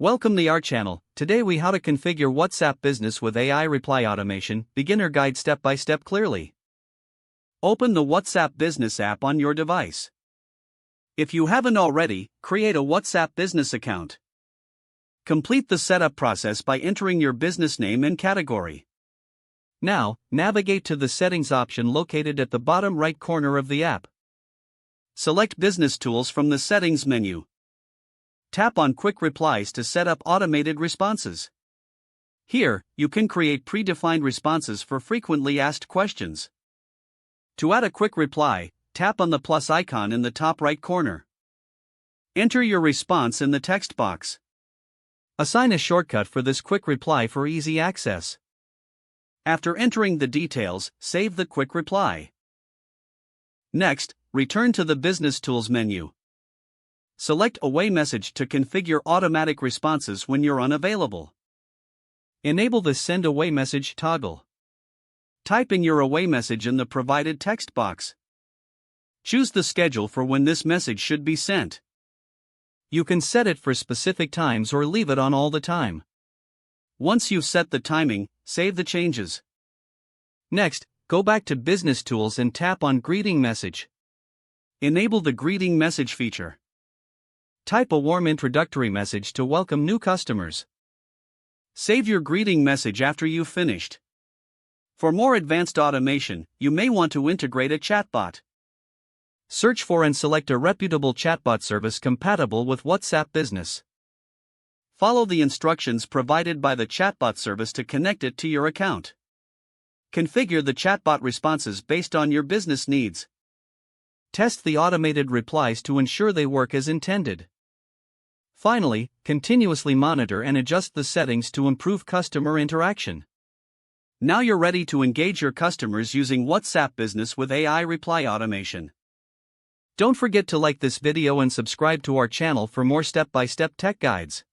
Welcome to our channel. Today we how to configure WhatsApp Business with AI reply automation, beginner guide step by step clearly. Open the WhatsApp Business app on your device. If you haven't already, create a WhatsApp Business account. Complete the setup process by entering your business name and category. Now, navigate to the settings option located at the bottom right corner of the app. Select Business Tools from the settings menu. Tap on Quick Replies to set up automated responses. Here, you can create predefined responses for frequently asked questions. To add a quick reply, tap on the plus icon in the top right corner. Enter your response in the text box. Assign a shortcut for this quick reply for easy access. After entering the details, save the quick reply. Next, return to the Business Tools menu. Select Away Message to configure automatic responses when you're unavailable. Enable the Send Away Message toggle. Type in your away message in the provided text box. Choose the schedule for when this message should be sent. You can set it for specific times or leave it on all the time. Once you've set the timing, save the changes. Next, go back to Business Tools and tap on Greeting Message. Enable the Greeting Message feature. Type a warm introductory message to welcome new customers. Save your greeting message after you've finished. For more advanced automation, you may want to integrate a chatbot. Search for and select a reputable chatbot service compatible with WhatsApp Business. Follow the instructions provided by the chatbot service to connect it to your account. Configure the chatbot responses based on your business needs. Test the automated replies to ensure they work as intended. Finally, continuously monitor and adjust the settings to improve customer interaction. Now you're ready to engage your customers using WhatsApp Business with AI reply automation. Don't forget to like this video and subscribe to our channel for more step-by-step tech guides.